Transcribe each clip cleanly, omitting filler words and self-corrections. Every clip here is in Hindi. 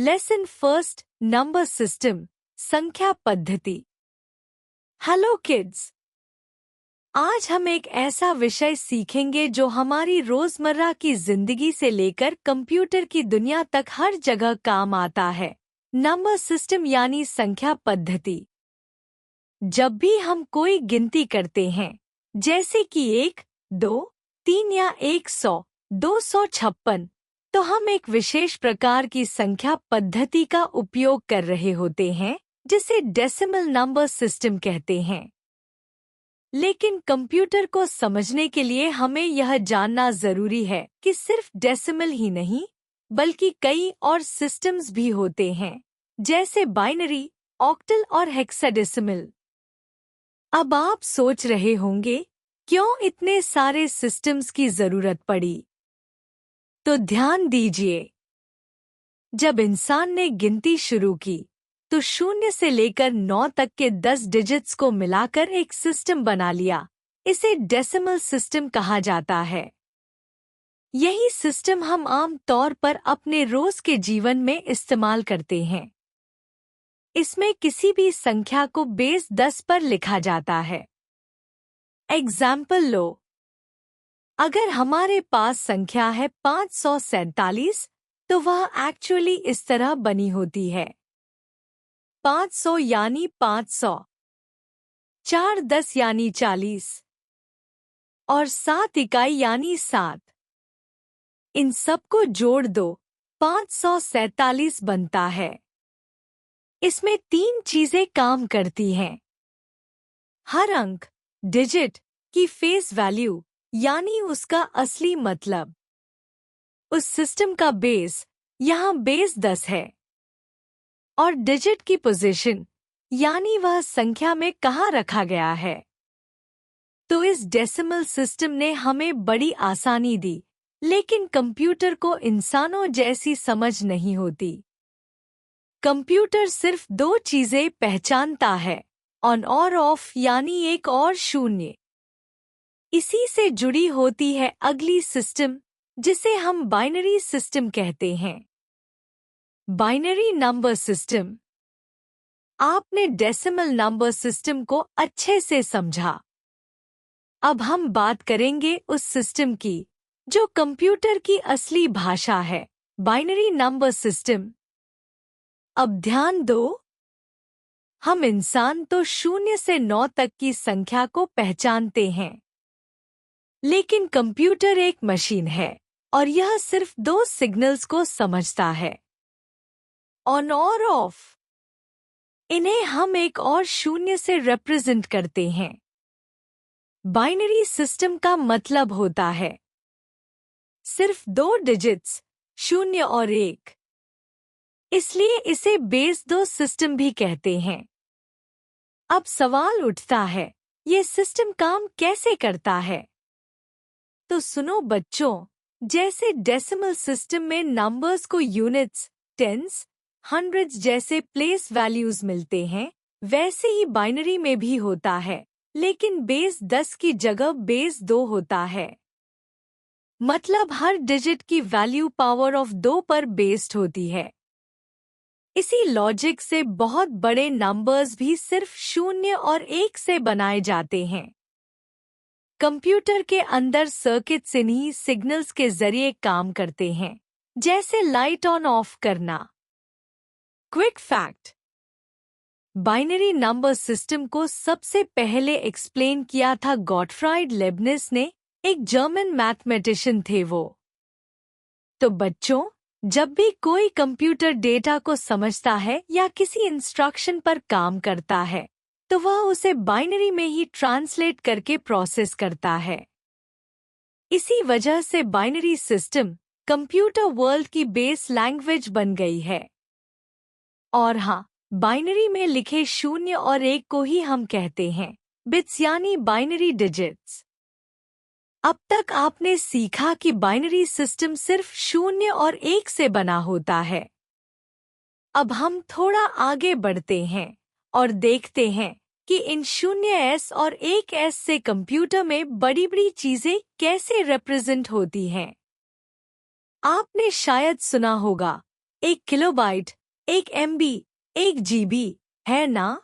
लेसन फर्स्ट, नंबर सिस्टम, संख्या पद्धति। हेलो किड्स, आज हम एक ऐसा विषय सीखेंगे जो हमारी रोजमर्रा की जिंदगी से लेकर कंप्यूटर की दुनिया तक हर जगह काम आता है। नंबर सिस्टम यानी संख्या पद्धति। जब भी हम कोई गिनती करते हैं, जैसे कि 1, 2, 3 या 100, 256, तो हम एक विशेष प्रकार की संख्या पद्धति का उपयोग कर रहे होते हैं, जिसे डेसिमल नंबर सिस्टम कहते हैं। लेकिन कंप्यूटर को समझने के लिए हमें यह जानना जरूरी है कि सिर्फ डेसिमल ही नहीं, बल्कि कई और सिस्टम्स भी होते हैं, जैसे बाइनरी, ऑक्टल और हेक्साडेसिमल। अब आप सोच रहे होंगे, क्यों इतने सारे सिस्टम्स की जरूरत पड़ी? तो ध्यान दीजिए, जब इंसान ने गिनती शुरू की, तो 0 से लेकर 9 तक के 10 डिजिट्स को मिलाकर एक सिस्टम बना लिया। इसे डेसिमल सिस्टम कहा जाता है। यही सिस्टम हम आम तौर पर अपने रोज के जीवन में इस्तेमाल करते हैं। इसमें किसी भी संख्या को बेस 10 पर लिखा जाता है। एग्जाम्पल लो, अगर हमारे पास संख्या है 547, तो वह एक्चुअली इस तरह बनी होती है। 500 यानी 500, 4 10 यानी 40 और 7 इकाई यानी 7। इन सबको जोड़ दो, 547 बनता है। इसमें 3 चीजें काम करती हैं। हर अंक, डिजिट, की फेस वैल्यू यानी उसका असली मतलब। उस सिस्टम का बेस, यहाँ बेस 10 है, और डिजिट की पोजीशन यानी वह संख्या में कहाँ रखा गया है। तो इस डेसिमल सिस्टम ने हमें बड़ी आसानी दी, लेकिन कंप्यूटर को इंसानों जैसी समझ नहीं होती। कंप्यूटर सिर्फ 2 चीजें पहचानता है, ऑन और ऑफ यानी 1 और 0। इसी से जुड़ी होती है अगली सिस्टम, जिसे हम बाइनरी सिस्टम कहते हैं। Binary number system. आपने डेसिमल नंबर सिस्टम को अच्छे से समझा। अब हम बात करेंगे उस सिस्टम की जो कंप्यूटर की असली भाषा है, बाइनरी नंबर सिस्टम। अब ध्यान दो, हम इंसान तो 0 से 9 तक की संख्या को पहचानते हैं, लेकिन कंप्यूटर एक मशीन है और यह सिर्फ 2 सिग्नल्स को समझता है, ऑन और ऑफ। इन्हें हम 1 और 0 से रिप्रेजेंट करते हैं। बाइनरी सिस्टम का मतलब होता है सिर्फ 2 डिजिट्स, 0 और 1। इसलिए इसे बेस 2 सिस्टम भी कहते हैं। अब सवाल उठता है, ये सिस्टम काम कैसे करता है? तो सुनो बच्चों, जैसे डेसिमल सिस्टम में नंबर्स को यूनिट्स, टेंस, हंड्रेड्स जैसे प्लेस वैल्यूज मिलते हैं, वैसे ही बाइनरी में भी होता है, लेकिन बेस 10 की जगह बेस 2 होता है। मतलब हर डिजिट की वैल्यू पावर ऑफ 2 पर बेस्ड होती है। इसी लॉजिक से बहुत बड़े नंबर्स भी सिर्फ 0 और 1 से बनाए जाते हैं। कंप्यूटर के अंदर सर्किट्स इन्हीं सिग्नल्स के जरिए काम करते हैं, जैसे लाइट ऑन ऑफ करना। Quick fact, binary number system को सबसे पहले एक्सप्लेन किया था गॉटफ्राइड लेबनिज ने, एक जर्मन मैथमेटिशियन थे वो। तो बच्चों, जब भी कोई कंप्यूटर डेटा को समझता है या किसी इंस्ट्रक्शन पर काम करता है, तो वह उसे बाइनरी में ही ट्रांसलेट करके प्रोसेस करता है। इसी वजह से बाइनरी सिस्टम कंप्यूटर वर्ल्ड की बेस लैंग्वेज बन गई है। और हाँ, बाइनरी में लिखे 0 और 1 को ही हम कहते हैं बिट्स यानी बाइनरी डिजिट्स। अब तक आपने सीखा कि बाइनरी सिस्टम सिर्फ 0 और 1 से बना होता है। अब हम थोड़ा आगे बढ़ते हैं और देखते हैं कि इन 0s और 1s से कंप्यूटर में बड़ी बड़ी चीजें कैसे रिप्रेजेंट होती हैं। आपने शायद सुना होगा, 1 किलोबाइट, 1 MB, 1 GB, है ना?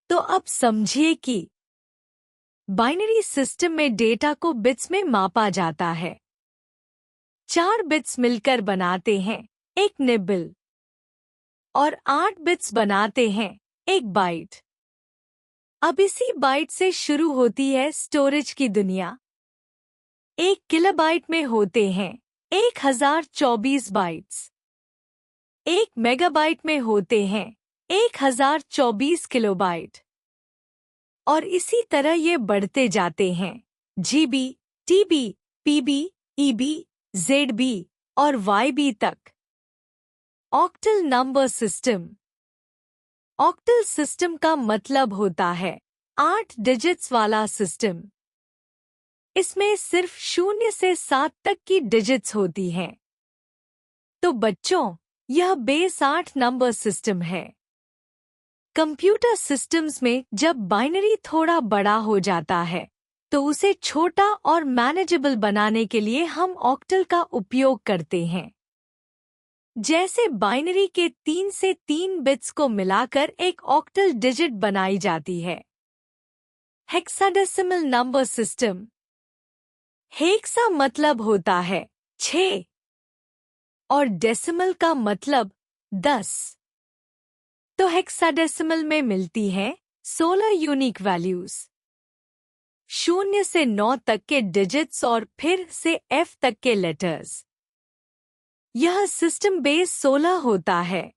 तो अब समझिए कि बाइनरी सिस्टम में डेटा को बिट्स में मापा जाता है। 4 बिट्स मिलकर बनाते हैं एक निबल और 8 बिट्स बनाते हैं एक बाइट। अब इसी बाइट से शुरू होती है स्टोरेज की दुनिया। 1 किलोबाइट में होते हैं 1024 बाइट्स। 1 मेगाबाइट में होते हैं 1024 किलोबाइट। और इसी तरह ये बढ़ते जाते हैं GB, TB, PB, EB, ZB और YB तक। Octal number system. Octal system का मतलब होता है 8 डिजिट्स वाला सिस्टम। इसमें सिर्फ 0 से 7 तक की डिजिट्स होती हैं। तो बच्चों, यह बेस 8 नंबर सिस्टम है। कंप्यूटर सिस्टम्स में जब बाइनरी थोड़ा बड़ा हो जाता है तो उसे छोटा और मैनेजेबल बनाने के लिए हम ऑक्टल का उपयोग करते हैं। जैसे बाइनरी के 3 से 3 बिट्स को मिलाकर एक ऑक्टल डिजिट बनाई जाती है। Hexadecimal number system. हेक्सा मतलब होता है 6 और डेसिमल का मतलब 10। तो हेक्साडेसिमल में मिलती हैं 16 यूनिक वैल्यूज। 0 से 9 तक के डिजिट्स और फिर से F तक के लेटर्स। यह सिस्टम बेस 16 होता है,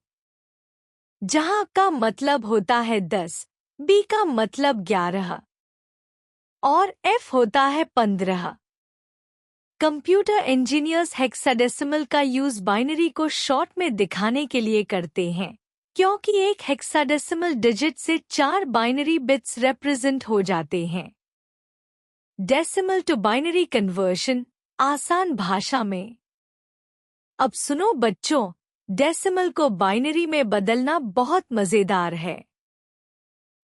जहां का मतलब होता है 10, B का मतलब 11 और F होता है 15। कंप्यूटर इंजीनियर्स हेक्साडेसिमल का यूज बाइनरी को शॉर्ट में दिखाने के लिए करते हैं, क्योंकि एक हेक्साडेसिमल डिजिट से 4 बाइनरी बिट्स रिप्रेजेंट हो जाते हैं। डेसिमल टू बाइनरी कन्वर्शन, आसान भाषा में। अब सुनो बच्चों, डेसिमल को बाइनरी में बदलना बहुत मजेदार है।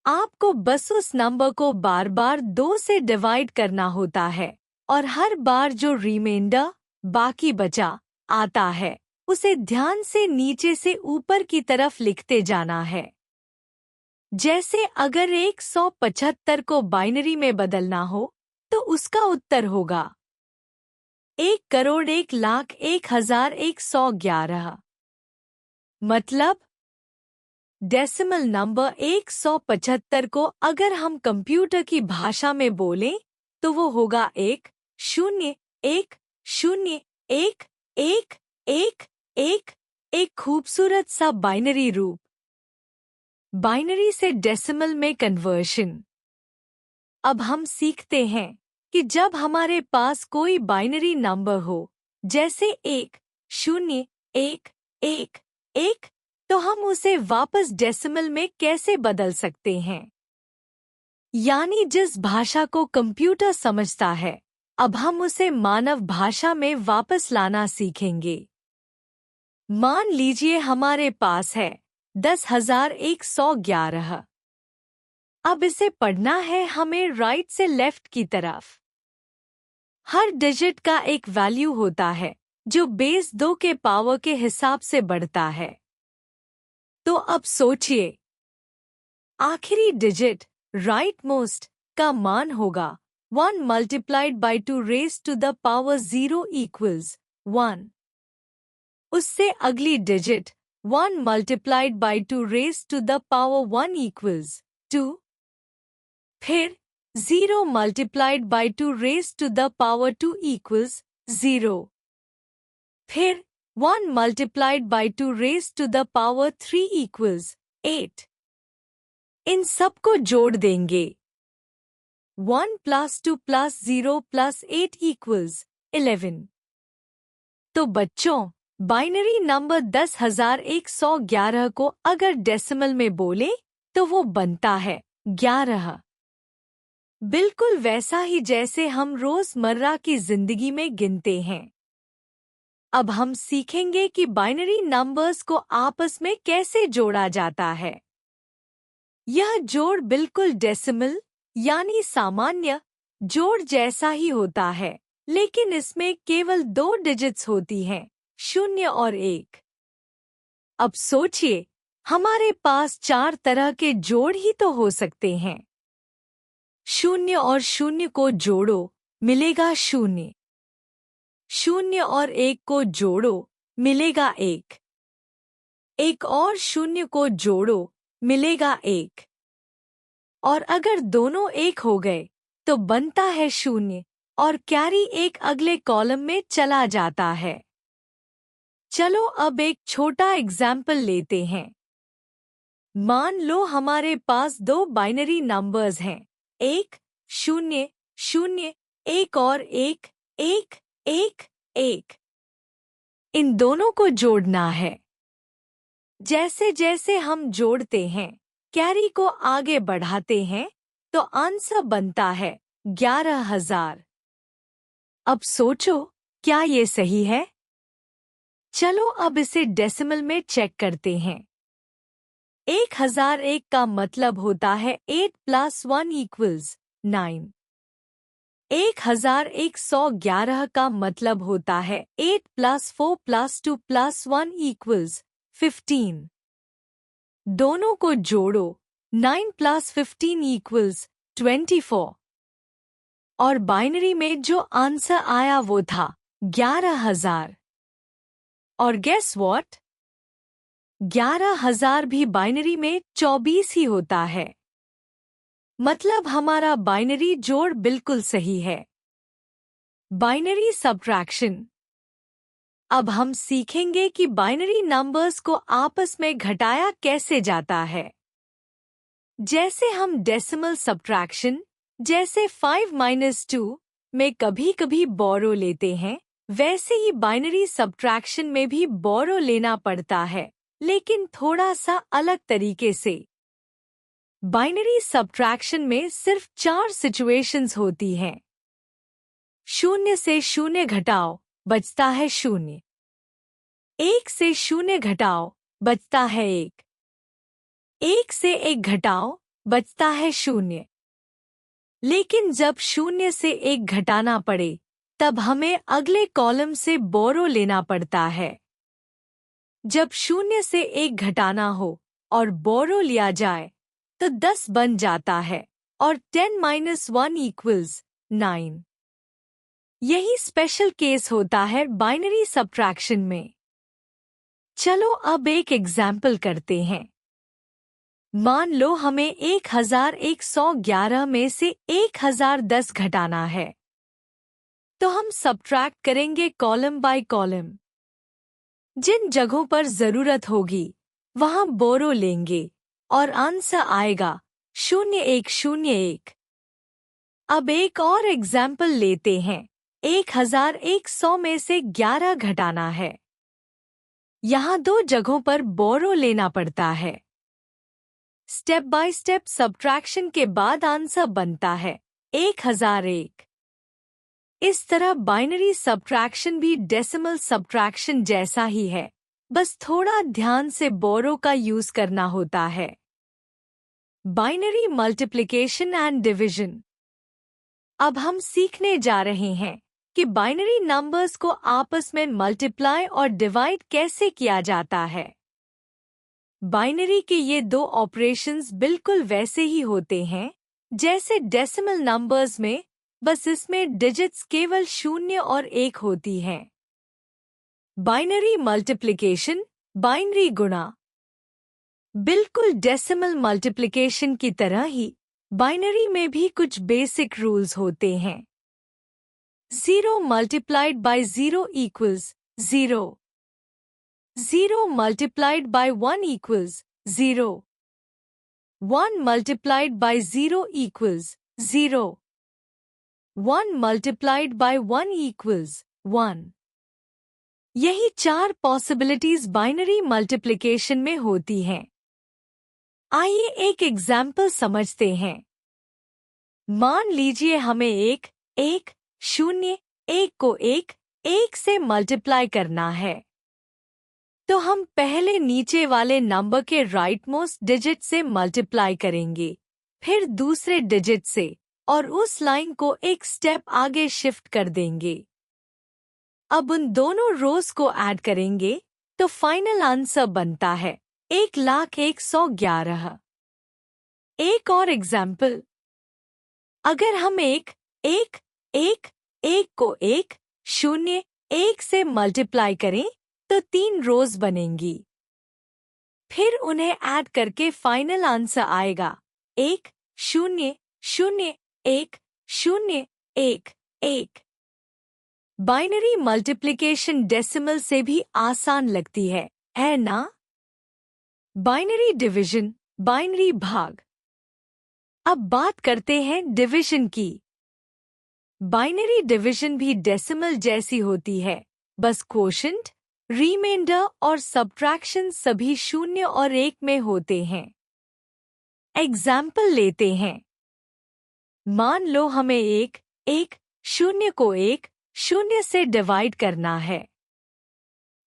आपको बस उस नंबर को बार बार 2 से डिवाइड करना होता है और हर बार जो रिमाइंडर बाकी बचा आता है उसे ध्यान से नीचे से ऊपर की तरफ लिखते जाना है। जैसे अगर 175 को बाइनरी में बदलना हो तो उसका उत्तर होगा 1,01,01,111। मतलब डेसिमल नंबर 175 को अगर हम कंप्यूटर की भाषा में बोलें तो वो होगा 1,0,1,0,1,1,1,1। एक खूबसूरत सा बाइनरी रूप। बाइनरी से डेसिमल में कन्वर्शन। अब हम सीखते हैं कि जब हमारे पास कोई बाइनरी नंबर हो, जैसे 1,0,1,1,1, तो हम उसे वापस डेसिमल में कैसे बदल सकते हैं। यानी जिस भाषा को कंप्यूटर समझता है, अब हम उसे मानव भाषा में वापस लाना सीखेंगे। मान लीजिए हमारे पास है 10,111। अब इसे पढ़ना है हमें राइट से लेफ्ट की तरफ। हर डिजिट का एक वैल्यू होता है जो बेस 2 के पावर के हिसाब से बढ़ता है। तो अब सोचिए, आखिरी डिजिट राइट मोस्ट का मान होगा 1 multiplied by 2 raise to the power 0 equals 1। उससे अगली digit 1 multiplied by 2 raise to the power 1 equals 2। फिर 0 multiplied by 2 raise to the power 2 equals 0। फिर 1 multiplied by 2 raise to the power 3 equals 8। इन सबको जोड़ देंगे। 1 + 2 + 0 + 8 इक्वल्स 11। तो बच्चों, बाइनरी नंबर 10,111 को अगर डेसिमल में बोले तो वो बनता है 11। बिल्कुल वैसा ही जैसे हम रोजमर्रा की जिंदगी में गिनते हैं। अब हम सीखेंगे कि बाइनरी नंबर्स को आपस में कैसे जोड़ा जाता है। यह जोड़ बिल्कुल डेसिमल यानी सामान्य जोड़ जैसा ही होता है, लेकिन इसमें केवल 2 डिजिट्स होती हैं, 0 और 1। अब सोचिए, हमारे पास 4 तरह के जोड़ ही तो हो सकते हैं। 0 और 0 को जोड़ो, मिलेगा 0। 0 और 1 को जोड़ो, मिलेगा 1। 1 और 0 को जोड़ो, मिलेगा 1। और अगर दोनों 1 हो गए तो बनता है 0 और कैरी 1 अगले कॉलम में चला जाता है। चलो अब एक छोटा एग्जाम्पल लेते हैं। मान लो हमारे पास 2 बाइनरी नंबर्स हैं, 1 0 0 1 और 1 1 1 1। इन दोनों को जोड़ना है। जैसे जैसे हम जोड़ते हैं, कैरी को आगे बढ़ाते हैं, तो आंसर बनता है 11,000। अब सोचो, क्या ये सही है? चलो अब इसे डेसिमल में चेक करते हैं। 1001 का मतलब होता है 8 + 1 = 9। 1111 का मतलब होता है 8 + 4 + 2 + 1 = 15। दोनों को जोड़ो, 9 + 15 = 24। और बाइनरी में जो आंसर आया वो था 11,000। और गेस व्हाट? 11,000 भी बाइनरी में 24 ही होता है। मतलब हमारा बाइनरी जोड़ बिल्कुल सही है। Binary subtraction. अब हम सीखेंगे कि बाइनरी नंबर्स को आपस में घटाया कैसे जाता है। जैसे हम डेसिमल सब्ट्रैक्शन, जैसे 5 - 2 में कभी-कभी बोरो लेते हैं, वैसे ही बाइनरी सब्ट्रैक्शन में भी बोरो लेना पड़ता है, लेकिन थोड़ा सा अलग तरीके से। बाइनरी सब्ट्रैक्शन में सिर्फ 4 सिचुएशंस होती हैं। 0 से 0 घटाओ, बचता है 0। 1 से 0 घटाओ, बचता है 1। 1 से 1 घटाओ, बचता है 0। लेकिन जब 0 से 1 घटाना पड़े, तब हमें अगले कॉलम से बोरो लेना पड़ता है। जब 0 से 1 घटाना हो और बोरो लिया जाए, तो 10 बन जाता है और 10 - 1 = 9। यही स्पेशल केस होता है बाइनरी सब्ट्रैक्शन में। चलो अब एक एग्जाम्पल करते हैं। मान लो हमें 1111 में से 1010 घटाना है। तो हम सब्ट्रैक्ट करेंगे कॉलम बाय कॉलम। जिन जगहों पर जरूरत होगी वहां बोरो लेंगे और आंसर आएगा 0101। अब एक और एग्जाम्पल लेते हैं। 1100 में से 11 घटाना है। यहाँ 2 जगहों पर बोरो लेना पड़ता है। स्टेप बाय स्टेप सब्ट्रैक्शन के बाद आंसर बनता है 1001। इस तरह बाइनरी सब्ट्रैक्शन भी डेसिमल सब्ट्रैक्शन जैसा ही है, बस थोड़ा ध्यान से बोरो का यूज करना होता है। Binary multiplication and division. अब हम सीखने जा रहे हैं कि बाइनरी नंबर्स को आपस में मल्टीप्लाई और डिवाइड कैसे किया जाता है। बाइनरी के ये 2 ऑपरेशंस बिल्कुल वैसे ही होते हैं जैसे डेसिमल नंबर्स में, बस इसमें डिजिट्स केवल 0 और 1 होती हैं। बाइनरी मल्टीप्लिकेशन, बाइनरी गुणा। बिल्कुल डेसिमल मल्टीप्लिकेशन की तरह ही बाइनरी में भी कुछ बेसिक रूल्स होते हैं। 0 multiplied by 0 equals 0. 0 multiplied by 1 equals 0. 1 multiplied by 0 equals 0. 1 multiplied by 1 equals 1. यही 4 पॉसिबिलिटीज बाइनरी मल्टीप्लिकेशन में होती हैं। आइए एक एग्जाम्पल समझते हैं। मान लीजिए हमें 1 1 0 1 को 1 1 से मल्टीप्लाई करना है। तो हम पहले नीचे वाले नंबर के राइट मोस्ट डिजिट से मल्टीप्लाई करेंगे, फिर दूसरे डिजिट से, और उस लाइन को एक स्टेप आगे शिफ्ट कर देंगे। अब उन दोनों रोज को ऐड करेंगे, तो फाइनल आंसर बनता है 1,01,11। एक और एग्जाम्पल, अगर हम एक एक एक एक को 1,0,1 से मल्टीप्लाई करें तो 3 रोज बनेंगी। फिर उन्हें ऐड करके फाइनल आंसर आएगा 1,0,0,1,0,1,1। बाइनरी मल्टीप्लिकेशन डेसिमल से भी आसान लगती है ना? बाइनरी डिवीजन, बाइनरी भाग। अब बात करते हैं डिवीजन की। बाइनरी डिवीजन भी डेसिमल जैसी होती है, बस क्वोशंट, रिमाइंडर और सब्ट्रैक्शन सभी 0 और 1 में होते हैं। एग्जाम्पल लेते हैं। मान लो हमें 1,0 को 1,0 से डिवाइड करना है।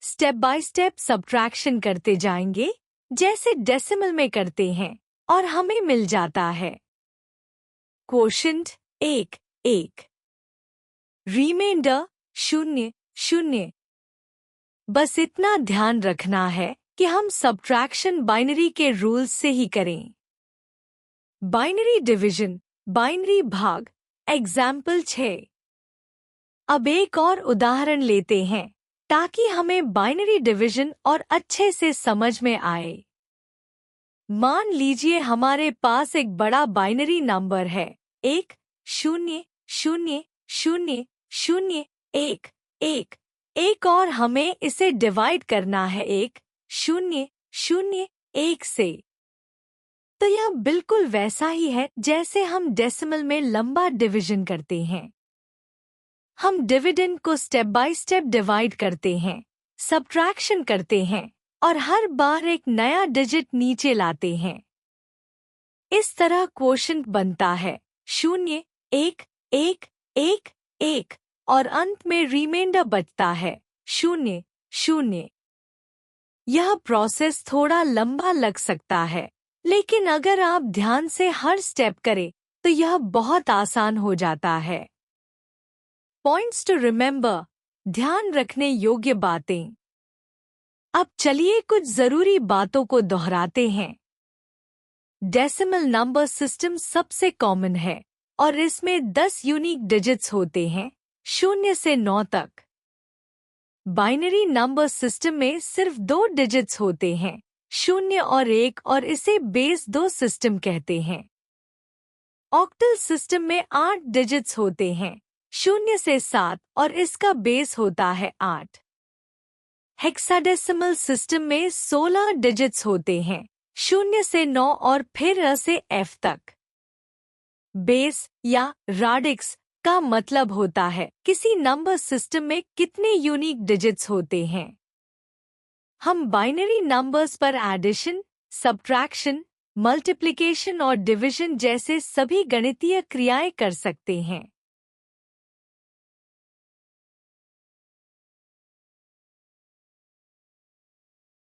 स्टेप बाय स्टेप सब्ट्रैक्शन करते जाएंगे जैसे डेसिमल में करते हैं और हमें मिल जाता है क्वोशंट 1,1, रिमाइंडर 0,0। बस इतना ध्यान रखना है कि हम सब्ट्रैक्शन बाइनरी के रूल्स से ही करें। बाइनरी डिवीजन, बाइनरी भाग। एग्जाम्पल 6। अब एक और उदाहरण लेते हैं ताकि हमें बाइनरी डिवीजन और अच्छे से समझ में आए। मान लीजिए हमारे पास एक बड़ा बाइनरी नंबर है 1,0,0,0,0,1,1 और हमें इसे डिवाइड करना है 1,0,0,1 से। तो यह बिल्कुल वैसा ही है जैसे हम डेसिमल में लंबा डिवीजन करते हैं। हम डिविडेंड को स्टेप बाय स्टेप डिवाइड करते हैं, सब्ट्रैक्शन करते हैं और हर बार एक नया डिजिट नीचे लाते हैं। इस तरह क्वोशंट बनता है 0,1,1,1,1 और अंत में रिमाइंडर बचता है 0,0। यह प्रोसेस थोड़ा लंबा लग सकता है, लेकिन अगर आप ध्यान से हर स्टेप करें तो यह बहुत आसान हो जाता है। पॉइंट्स टू रिमेंबर, ध्यान रखने योग्य बातें। अब चलिए कुछ जरूरी बातों को दोहराते हैं। डेसिमल नंबर सिस्टम सबसे कॉमन है और इसमें 10 यूनिक डिजिट्स होते हैं 0 से 9 तक। बाइनरी नंबर सिस्टम में सिर्फ 2 डिजिट्स होते हैं 0 और 1 और इसे बेस 2 सिस्टम कहते हैं। ऑक्टल सिस्टम में 8 डिजिट्स होते हैं 0 से 7 और इसका बेस होता है 8। हेक्साडेसिमल सिस्टम में 16 डिजिट्स होते हैं 0 से 9 और फिर A से F तक। बेस या राडिक्स का मतलब होता है किसी नंबर सिस्टम में कितने यूनिक डिजिट्स होते हैं। हम बाइनरी नंबर्स पर एडिशन, सब्ट्रैक्शन, मल्टीप्लिकेशन और डिवीजन जैसे सभी गणितीय क्रियाएं कर सकते हैं।